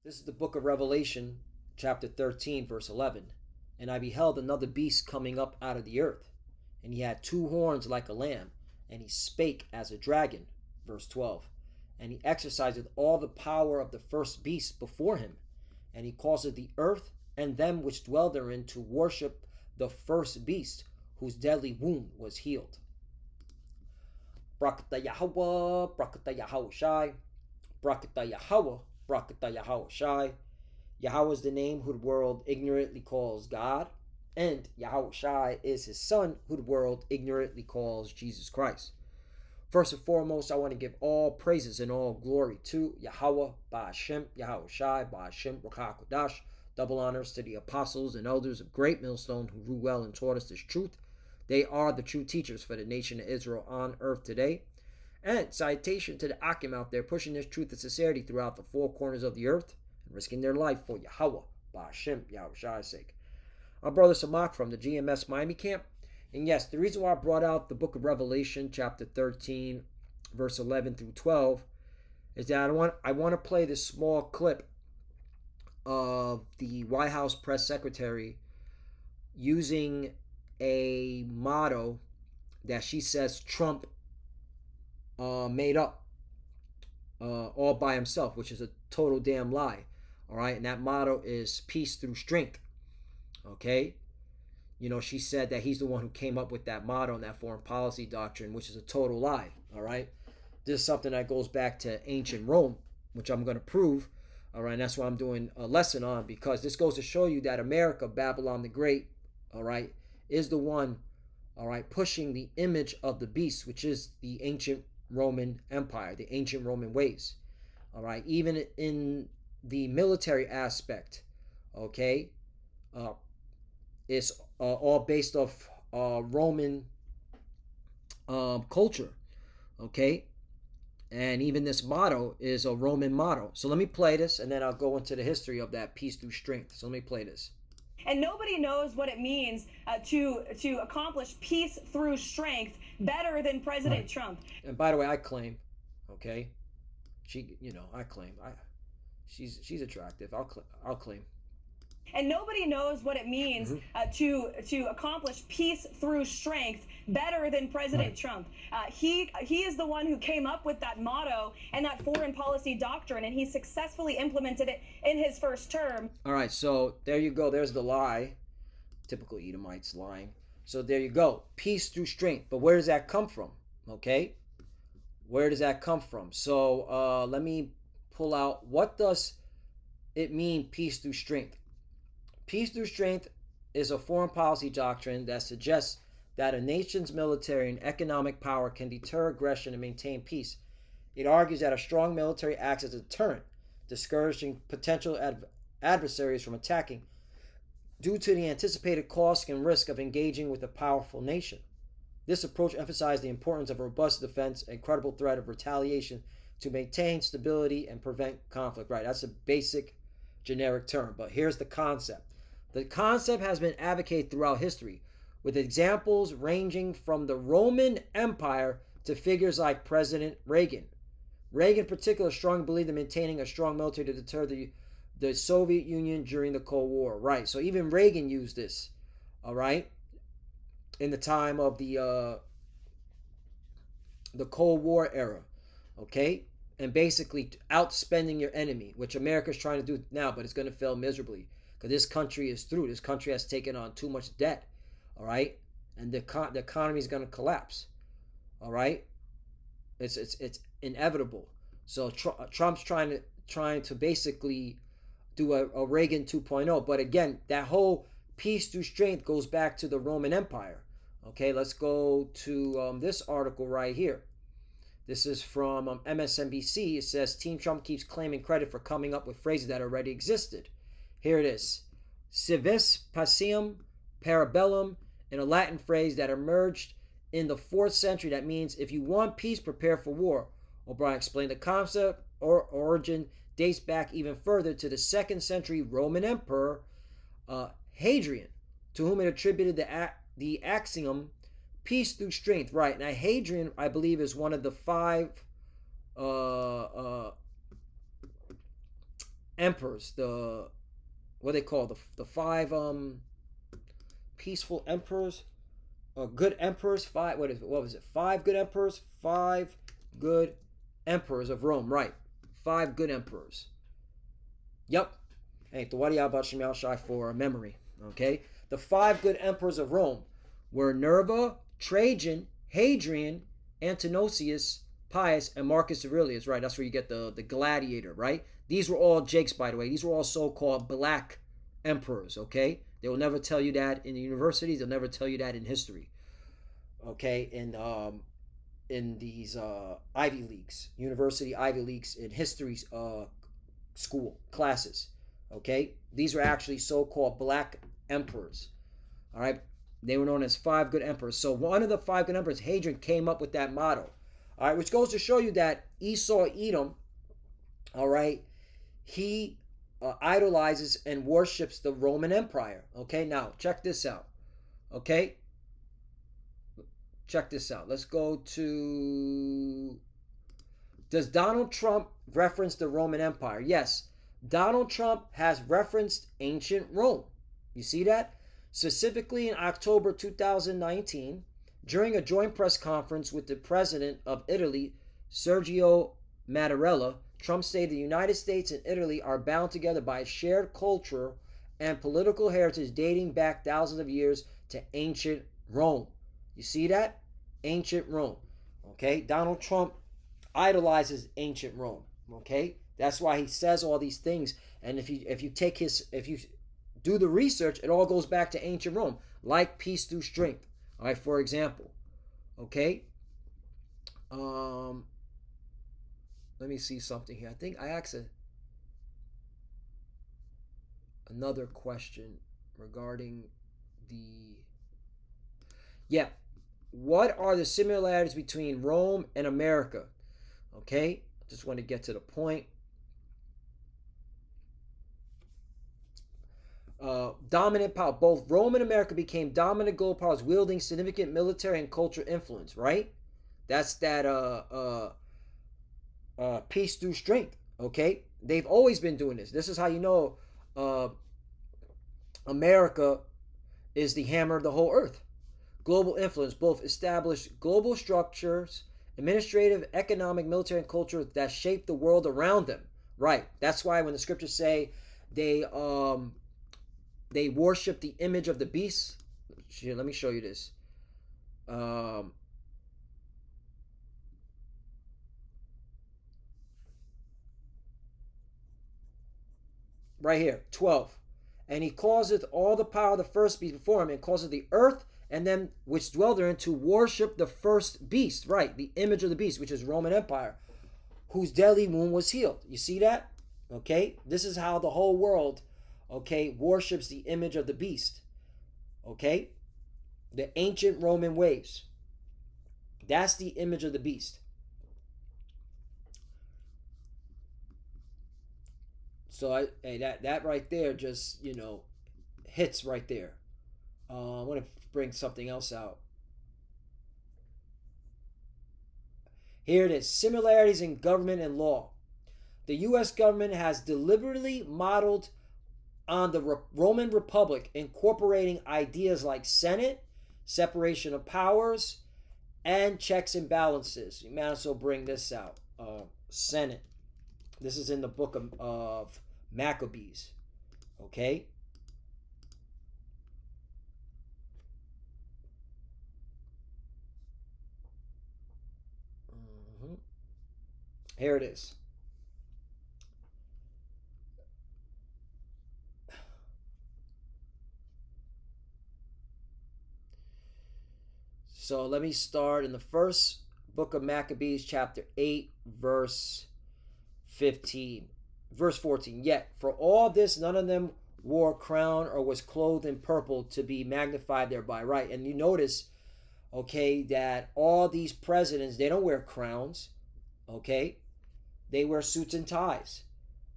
This is the book of Revelation, chapter 13, verse 11. And I beheld another beast coming up out of the earth, and he had two horns like a lamb, and he spake as a dragon, verse 12. And he exerciseth all the power of the first beast before him, and he causeth the earth and them which dwell therein to worship the first beast, whose deadly wound was healed. Brakata Yahweh, Brakata Yahweh Shai, Brakata Yahweh, Brakata Yahweh Shai. Yahweh is the name who the world ignorantly calls God, and Yahweh Shai is his son, who the world ignorantly calls Jesus Christ. First and foremost, I want to give all praises and all glory to Yahweh, Ba'ashem, Yahweh Shai, Ba'ashem, Rakah Kodash. Double honors to the apostles and elders of Great Millstone who grew well and taught us this truth. They are the true teachers for the nation of Israel on earth today. And citation to the Akim out there pushing this truth and sincerity throughout the four corners of the earth and risking their life for Yahweh, Ba'ashem, Yahweh Shai's sake. I'm Brother Samak from the GMS Miami camp. And yes, the reason why I brought out the book of Revelation, chapter 13, verse 11 through 12, is that I want to play this small clip of the White House press secretary using a motto that she says Trump made up all by himself, which is a total damn lie. All right, and that motto is peace through strength. Okay, you know, she said that he's the one who came up with that motto and that foreign policy doctrine, which is a total lie. All right, this is something that goes back to ancient Rome, which I'm going to prove. All right, and that's what I'm doing a lesson on, because this goes to show you that America, Babylon the Great, all right, is the one, all right, pushing the image of the beast, which is the ancient Roman Empire, the ancient Roman ways. All right, even in the military aspect, okay, it's all based off Roman culture, okay, and even this motto is a Roman motto. So let me play this, and then I'll go into the history of that peace through strength. So let me play this. And nobody knows what it means to accomplish peace through strength better than President Trump. And by the way, I claim, okay, I claim, she's attractive. I'll claim. And nobody knows what it means to accomplish peace through strength better than President Trump. He is the one who came up with that motto and that foreign policy doctrine, and he successfully implemented it in his first term. All right, so there you go. There's the lie. Typical Edomites lying. So there you go. Peace through strength. But where does that come from? Okay, where does that come from? So let me pull out, what does it mean, peace through strength? Peace through strength is a foreign policy doctrine that suggests that a nation's military and economic power can deter aggression and maintain peace. It argues that a strong military acts as a deterrent, discouraging potential adversaries from attacking due to the anticipated cost and risk of engaging with a powerful nation. This approach emphasized the importance of robust defense and credible threat of retaliation to maintain stability and prevent conflict. Right, that's a basic generic term, but here's the concept. The concept has been advocated throughout history, with examples ranging from the Roman Empire to figures like President Reagan. Reagan in particular strongly believed in maintaining a strong military to deter the Soviet Union during the Cold War. Right, so even Reagan used this, all right, in the time of the Cold War era, okay, and basically outspending your enemy, which America's trying to do now, but it's going to fail miserably. Because this country is through. This country has taken on too much debt, all right, and the economy is going to collapse, all right. It's inevitable. So Trump's trying to basically do a Reagan 2.0. But again, that whole peace through strength goes back to the Roman Empire. Okay, let's go to this article right here. This is from MSNBC. It says Team Trump keeps claiming credit for coming up with phrases that already existed. Here it is. Civis pacem parabellum, in a Latin phrase that emerged in the 4th century that means if you want peace, prepare for war. O'Brien explained the concept or origin dates back even further to the 2nd century Roman Emperor Hadrian, to whom it attributed the axiom peace through strength. Right, now Hadrian, I believe, is one of the 5 emperors, the what they call the five peaceful emperors, good emperors. Five. What was it? Five good emperors. Five good emperors of Rome. Right. Five good emperors. Yep. Hey, Tawadi Abashim Shai for memory. Okay. The five good emperors of Rome were Nerva, Trajan, Hadrian, Antonosius, Pius, and Marcus Aurelius. Right. That's where you get the gladiator. Right. These were all Jakes, by the way. These were all so-called black emperors. Okay. They will never tell you that in the universities. They'll never tell you that in history. Okay. In these Ivy Leagues, university Ivy Leagues in history school classes. Okay, these were actually so-called black emperors. All right, they were known as five good emperors. So one of the five good emperors, Hadrian, came up with that motto. All right, which goes to show you that Esau Edom, all right, he idolizes and worships the Roman Empire. Okay, now check this out. Okay, check this out. Let's go to. Does Donald Trump reference the Roman Empire? Yes. Donald Trump has referenced ancient Rome. You see that? Specifically in October 2019, during a joint press conference with the president of Italy, Sergio Mattarella, Trump stated the United States and Italy are bound together by a shared culture and political heritage dating back thousands of years to ancient Rome. You see that? Ancient Rome. Okay? Donald Trump idolizes ancient Rome. Okay? That's why he says all these things. And if you do the research, it all goes back to ancient Rome, like peace through strength. All right, for example. Okay? Let me see something here. I think I asked another question regarding the. Yeah. What are the similarities between Rome and America? Okay? I just want to get to the point. Dominant power. Both Rome and America became dominant global powers, wielding significant military and cultural influence, right? That's that peace through strength, okay? They've always been doing this. This is how you know America is the hammer of the whole earth. Global influence, both established global structures, administrative, economic, military, and culture that shape the world around them. Right. That's why when the scriptures say they worship the image of the beast. Here, let me show you this. Right here, 12. And he causeth all the power of the first beast before him, and causeth the earth and them which dwell therein to worship the first beast. Right, the image of the beast, which is Roman Empire, whose deadly wound was healed. You see that? Okay, this is how the whole world, okay, worships the image of the beast. Okay, the ancient Roman ways. That's the image of the beast. So that right there just, hits right there. I want to bring something else out. Here it is. Similarities in government and law. The U.S. government has deliberately modeled on the Roman Republic, incorporating ideas like Senate, separation of powers, and checks and balances. You might also bring this out. Senate. This is in the book of Maccabees. Okay? Here it is. So let me start in the first book of Maccabees, chapter 8, verse 15. Verse 14. Yet for all this, none of them wore a crown or was clothed in purple to be magnified thereby. Right. And you notice, okay, that all these presidents, they don't wear crowns. Okay. They wear suits and ties.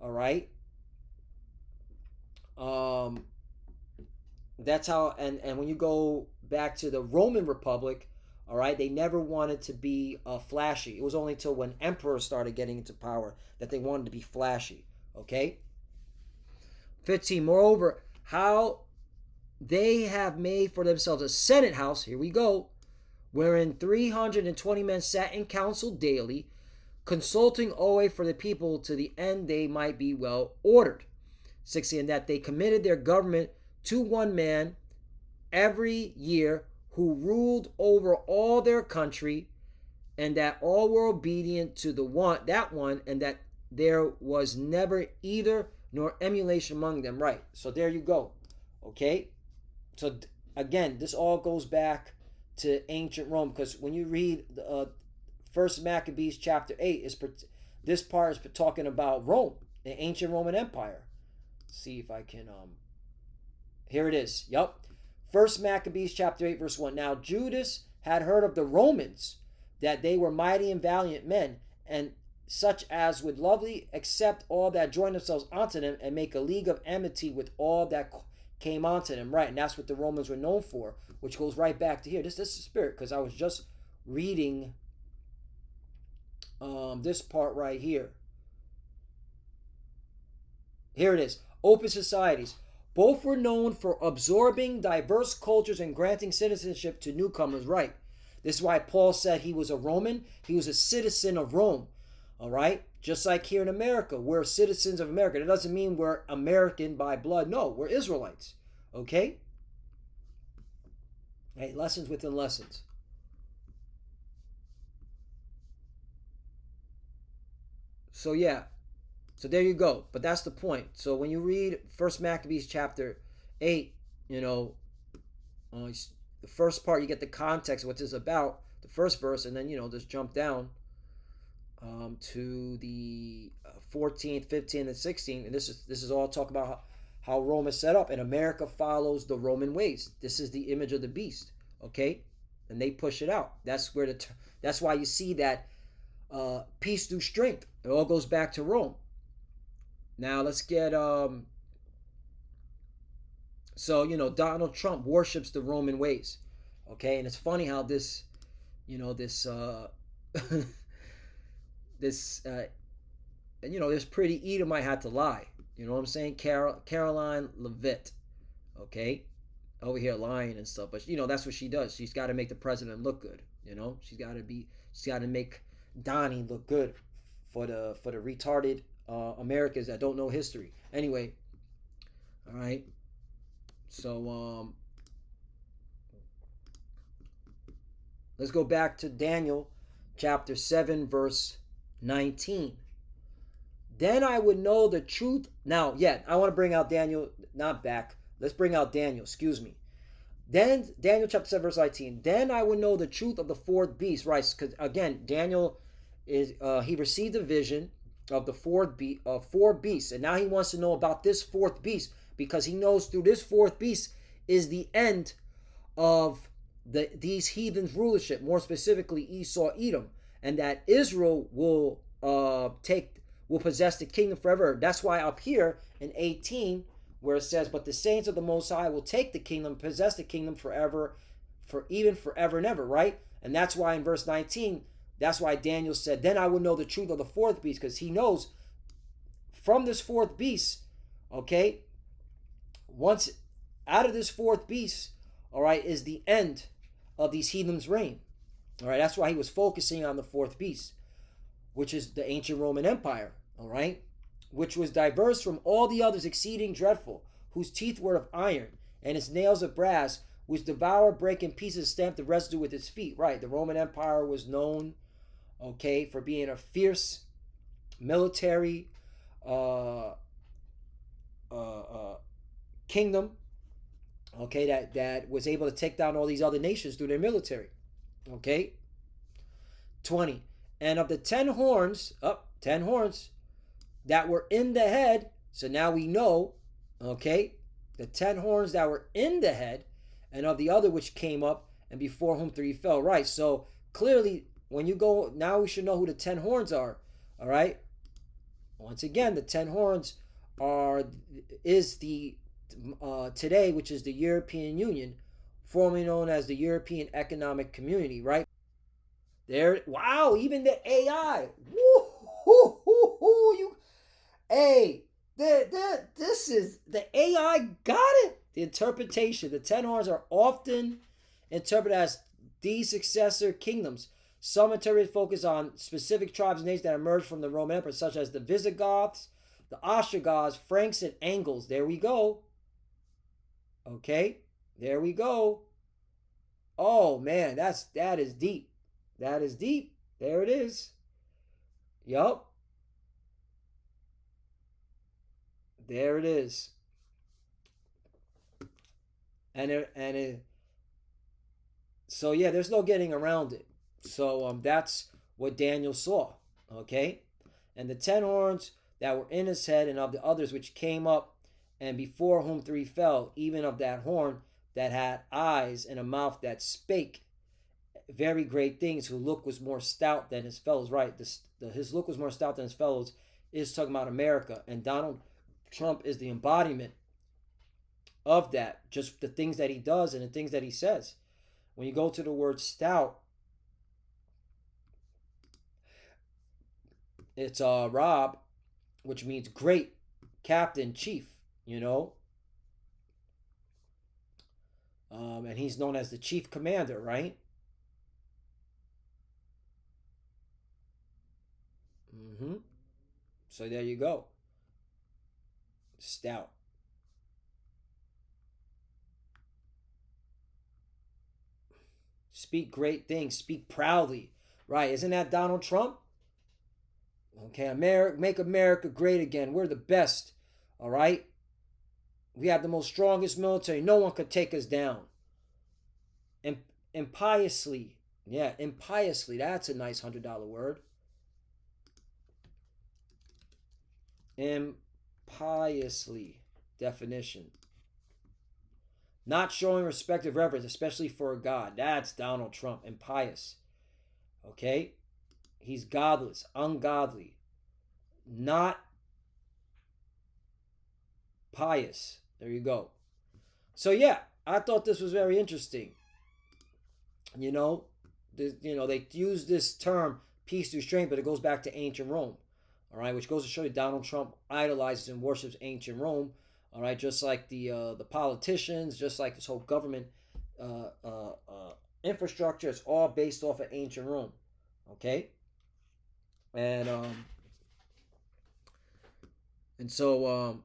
All right. That's how, and when you go back to the Roman Republic, all right, they never wanted to be flashy. It was only until when emperors started getting into power that they wanted to be flashy. Okay, 15. Moreover, how they have made for themselves a Senate house, here we go, wherein 320 men sat in council daily, consulting always for the people to the end they might be well ordered. 16. And that they committed their government to one man every year, who ruled over all their country, and that all were obedient to that one, and that there was never either nor emulation among them. Right. So there you go. Okay. So again, this all goes back to ancient Rome, because when you read First Maccabees chapter 8, this part is talking about Rome, the ancient Roman Empire. Let's see if I can here it is. Yup. First Maccabees chapter 8 verse 1. Now Judas had heard of the Romans, that they were mighty and valiant men, and such as would lovely accept all that join themselves unto them, and make a league of enmity with all that came onto them. Right, and that's what the Romans were known for, which goes right back to here. This is the spirit, because I was just reading this part right here. Here it is. Open societies. Both were known for absorbing diverse cultures and granting citizenship to newcomers. Right. This is why Paul said he was a Roman. He was a citizen of Rome. All right. Just like here in America, we're citizens of America. That doesn't mean we're American by blood. No, we're Israelites. Okay. Hey, lessons within lessons. So yeah. So there you go. But that's the point. So when you read First Maccabees chapter 8, the first part, you get the context of what this is about, the first verse, and then, just jump down to the 14th, 15th, and 16th. And this is all talk about how Rome is set up, and America follows the Roman ways. This is the image of the beast, okay? And they push it out. That's why you see that peace through strength. It all goes back to Rome. Now let's get Donald Trump worships the Roman ways, okay? And it's funny how this this pretty Edomite had to lie. You know what I'm saying? Caroline Levitt, okay, over here lying and stuff. But that's what she does. She's got to make the president look good. She's got to make Donnie look good for the retarded Americans that don't know history. Anyway, all right. So let's go back to Daniel chapter 7 verse 19. Then I would know the truth. Now, I want to bring out Daniel, not back. Let's bring out Daniel, excuse me. Then Daniel chapter 7 verse 19. Then I would know the truth of the fourth beast, right? Because again, Daniel is he received a vision of the four beasts, and now he wants to know about this fourth beast, because he knows through this fourth beast is the end of these heathens' rulership, more specifically Esau, Edom, and that Israel will possess the kingdom forever. That's why up here in 18, where it says, "But the saints of the Most High will take the kingdom, possess the kingdom forever, forever and ever," right? And that's why in verse 19. That's why Daniel said, then I will know the truth of the fourth beast, because he knows from this fourth beast, okay, once out of this fourth beast, all right, is the end of these heathens' reign. All right, that's why he was focusing on the fourth beast, which is the ancient Roman Empire, all right, which was diverse from all the others, exceeding dreadful, whose teeth were of iron, and its nails of brass, which devour, break in pieces, stamp the residue with its feet. Right, the Roman Empire was known, okay, for being a fierce military kingdom, okay, that was able to take down all these other nations through their military, okay. 20. And of the 10 horns, 10 horns that were in the head, so now we know, okay, the 10 horns that were in the head, and of the other which came up, and before whom 3 fell. Right, so clearly, when you go, now we should know who the 10 horns are, all right? Once again, the 10 horns is the, today, which is the European Union, formerly known as the European Economic Community, right? There, wow, even the AI. Woo, hoo, hoo, hoo, hey, This is the AI got it. The interpretation. The 10 horns are often interpreted as these successor kingdoms. Some interpreters focus on specific tribes and nations that emerged from the Roman Empire, such as the Visigoths, the Ostrogoths, Franks, and Angles. There we go. Okay, there we go. Oh man, that is deep. That is deep. There it is. Yup. There it is. So yeah, there's no getting around it. So that's what Daniel saw. Okay, and the 10 horns that were in his head, and of the others which came up, and before whom 3 fell, even of that horn that had eyes and a mouth that spake very great things, whose look was more stout than his fellows. Right, his look was more stout than his fellows is talking about America, and Donald Trump is the embodiment of that. Just the things that he does and the things that he says. When you go to the word stout, it's Rob, which means great, captain, chief, you know. And he's known as the chief commander, right? So there you go. Stout. Speak great things. Speak proudly. Right? Isn't that Donald Trump? Okay, make America great again. We're the best. All right? We have the most strongest military. No one could take us down. Impiously. Yeah, impiously. That's a nice $100 word. Impiously. Definition. Not showing respect or reverence, especially for God. That's Donald Trump. Impious. Okay? He's godless, ungodly, not pious. There you go. So yeah, I thought this was very interesting. You know, they use this term peace through strength, but it goes back to ancient Rome. All right, which goes to show you Donald Trump idolizes and worships ancient Rome. All right, just like the politicians, just like this whole government infrastructure, it's all based off of ancient Rome. Okay, and so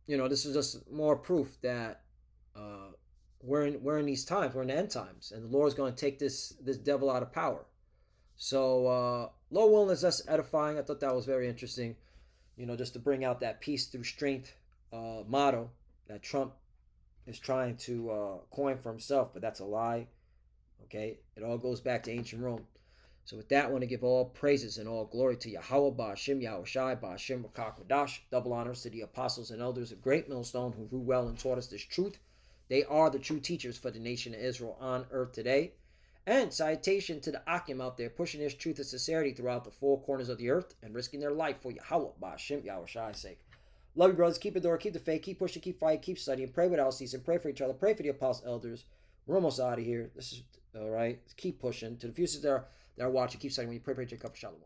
this is just more proof that we're in these times, we're in the end times, and the Lord's going to take this devil out of power. So Lord willing, that's edifying. I thought that was very interesting. Just to bring out that peace through strength motto that Trump is trying to coin for himself, but that's a lie. Okay, it all goes back to ancient Rome. So with that, I want to give all praises and all glory to Yahweh, Ba'ashim, Yahushai, Ba'ashim, Rakakwadash. Double honors to the apostles and elders of Great Millstone who grew well and taught us this truth. They are the true teachers for the nation of Israel on earth today. And salutation to the Akim out there pushing this truth and sincerity throughout the four corners of the earth and risking their life for Yahweh, Ba'ashim, Yahushai's sake. Love you, brothers. Keep the door, keep the faith, keep pushing, keep fighting, keep studying. Pray without ceasing. Pray for each other. Pray for the apostles, elders. We're almost out of here. This is all right. Keep pushing. To the futures that are watching, keep studying. When you pray, Jacob Shalom.